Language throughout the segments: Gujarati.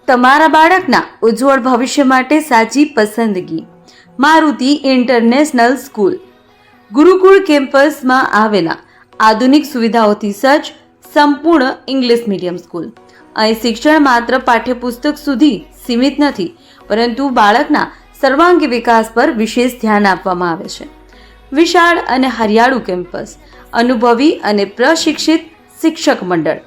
તમારા બાળકના ઉજ્જવળ ભવિષ્ય માટે સાચી પસંદગી મારુતિ ઇન્ટરનેશનલ સ્કૂલ. ગુરુકુળ કેમ્પસમાં આવેલા આધુનિક સુવિધાઓથી સજ્જ સંપૂર્ણ ઇંગ્લિશ મીડિયમ સ્કૂલ. અહીં શિક્ષણ માત્ર પાઠ્યપુસ્તક સુધી સીમિત નથી, પરંતુ બાળકના સર્વાંગી વિકાસ પર વિશેષ ધ્યાન આપવામાં આવે છે. વિશાળ અને હરિયાળુ કેમ્પસ, અનુભવી અને પ્રશિક્ષિત શિક્ષક મંડળ,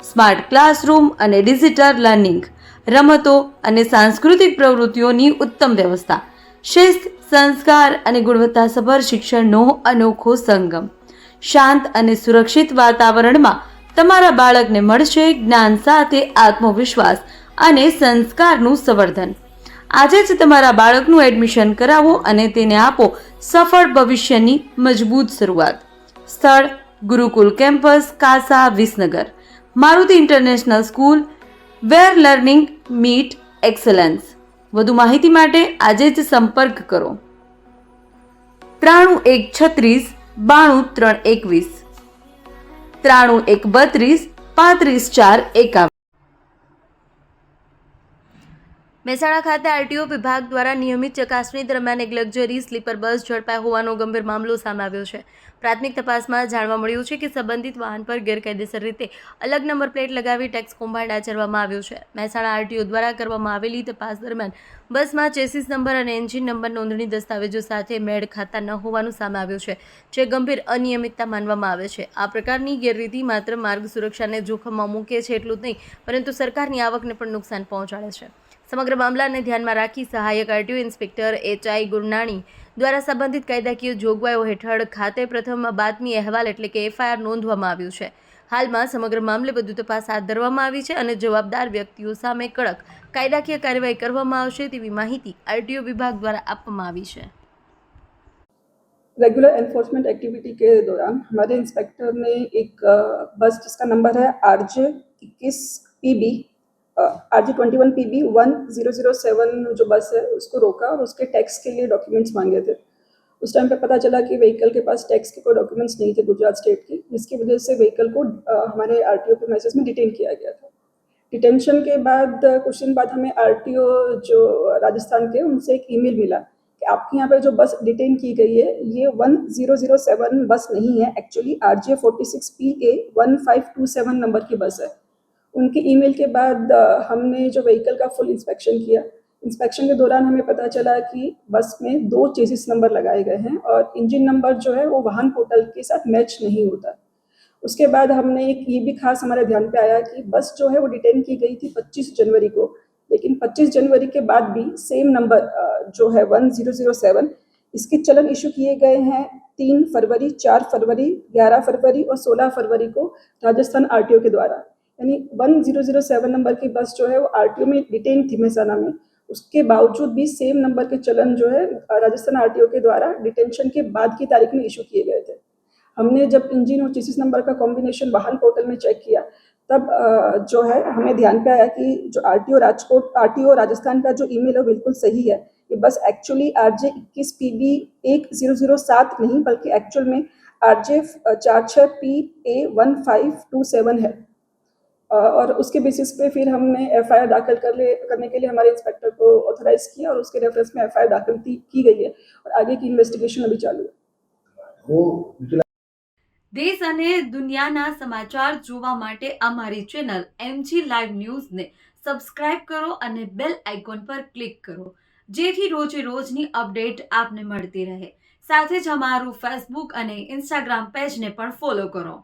સ્માર્ટ ક્લાસરૂમ અને ડિજિટલ લર્નિંગ, રમતો અને સાંસ્કૃતિક પ્રવૃત્તિઓની ઉત્તમ વ્યવસ્થા, શિસ્ત, સંસ્કાર અને ગુણવત્તાસભર શિક્ષણનો અનોખો સંગમ. શાંત અને સુરક્ષિત વાતાવરણમાં તમારા બાળકને મળશે જ્ઞાન સાથે આત્મવિશ્વાસ અને સંસ્કારનું સંવર્ધન. આજે જ તમારા બાળકનું એડમિશન કરાવો અને તેને આપો સફળ ભવિષ્યની મજબૂત શરૂઆત. સ્થળ: ગુરુકુલ કેમ્પસ, કાસા, વિસનગર. મારુતિ ઇન્ટરનેશનલ સ્કૂલ, વેર લર્નિંગ મીટ એક્સલન્સ. વધુ માહિતી માટે આજે જ સંપર્ક કરો 9136 92321 9132 35451. મહેસાણા ખાતે આરટીઓ વિભાગ દ્વારા નિયમિત ચકાસણી દરમિયાન એક લક્ઝરી સ્લીપર બસ ઝડપાઈ હોવાનો ગંભીર મામલો સામે આવ્યો છે. પ્રાથમિક તપાસમાં જાણવા મળ્યું છે કે સંબંધિત વાહન પર ગેરકાયદેસર રીતે અલગ નંબર પ્લેટ લગાવી ટેક્સ કૌભાંડ આચરવામાં આવ્યો છે. મહેસાણા આરટીઓ દ્વારા કરવામાં આવેલી તપાસ દરમિયાન બસમાં ચેસિસ નંબર અને એન્જિન નંબર નોંધણી દસ્તાવેજો સાથે મેળ ખાતા ન હોવાનું સામે આવ્યું છે, જે ગંભીર અનિયમિતતા માનવામાં આવે છે. આ પ્રકારની ગેરરીતિ માત્ર માર્ગ સુરક્ષાને જોખમમાં મૂકે છે એટલું જ નહીં, પરંતુ સરકારની આવકને પણ નુકસાન પહોંચાડે છે. સમગ્ર મામલાને ધ્યાનમાં રાખી સહાયક આરટીઓ ઇન્સ્પેક્ટર એચ.આઈ. ગુરનાણી દ્વારા સંબંધિત કાયદાકીય જોગવાઈઓ હેઠળ ખાતે પ્રથમ બાતમી અહેવાલ એટલે કે એફઆઈઆર નોંધવામાં આવ્યું છે. હાલમાં સમગ્ર મામલે વધુ તપાસ હાથ ધરવામાં આવી છે અને જવાબદાર વ્યક્તિઓ સામે કડક કાયદાકીય કાર્યવાહી કરવામાં આવશે તેવી માહિતી આરટીઓ વિભાગ દ્વારા આપવામાં આવી છે. रेगुलर एनफोर्समेंट एक्टिविटी के दौरान हमारे इंस्पेक्टर ने एक बस जिसका नंबर है RJ21PB 1007 जो बस है उसको रोका और उसके टैक्स के लिए डॉक्यूमेंट्स मांगे थे. उस टाइम पे पता चला कि व्हीकल के पास टैक्स के कोई डॉक्यूमेंट्स नहीं थे गुजरात स्टेट की, जिसकी वजह से व्हीकल को हमारे आरटीओ के मैसेज में डिटेन किया गया था. डिटेंशन के बाद कुछ दिन बाद हमें आरटीओ जो राजस्थान के उनसे एक ईमेल मिला कि आपके यहाँ पे जो बस डिटेन की गई है ये 1007 बस नहीं है, एक्चुअली RJ46PA 1527 नंबर की बस है. उनके ईमेल के बाद हमने जो व्हीकल का फुल इंस्पेक्शन किया. इंस्पेक्शन के दौरान हमें पता चला कि बस में 2 चेसिस नंबर लगाए गए हैं और इंजन नंबर जो है वो वाहन पोर्टल के साथ मैच नहीं होता. उसके बाद हमने एक ये भी खास हमारे ध्यान पे आया कि बस जो है वो डिटेन की गई थी 25 जनवरी को, लेकिन 25 जनवरी के बाद भी सेम नंबर जो है 1007 इसके चलन इशू किए गए हैं 3 फरवरी, 4 फरवरी, 11 फरवरी और 16 फरवरी को राजस्थान आरटीओ के द्वारा. यानी 1007 नंबर की बस जो है वो आरटीओ में डिटेन थी महसाना में, उसके बावजूद भी सेम नंबर के चलन जो है राजस्थान आरटीओ के द्वारा डिटेंशन के बाद की तारीख में इशू किए गए थे. हमने जब इंजन और चेसिस नंबर का कॉम्बिनेशन वाहन पोर्टल में चेक किया तब जो है हमें ध्यान पे आया कि जो आरटीओ राजस्थान का जो ईमेल है बिल्कुल सही है. ये बस एक्चुअली RJ21PB 1007 नहीं बल्कि एक्चुअल में RJ46PA 1527 है. और उसके बेसिस पे फिर हमने एफआईआर दाखिल करने के लिए हमारे इंस्पेक्टर को ऑथराइज किया और उसके रेफरेंस में एफआईआर दाखिल की गई है और आगे की इन्वेस्टिगेशन अभी चालू है. દેશ અને દુનિયાના સમાચાર જોવા માટે અમારી ચેનલ MG લાઈવ ન્યૂઝને સબસ્ક્રાઇબ કરો અને બેલ આઇકોન પર ક્લિક કરો, જેથી રોજે રોજની અપડેટ આપને મળતી રહે. સાથે જ અમારું ફેસબુક અને ઇન્સ્ટાગ્રામ પેજને પણ ફોલો કરો.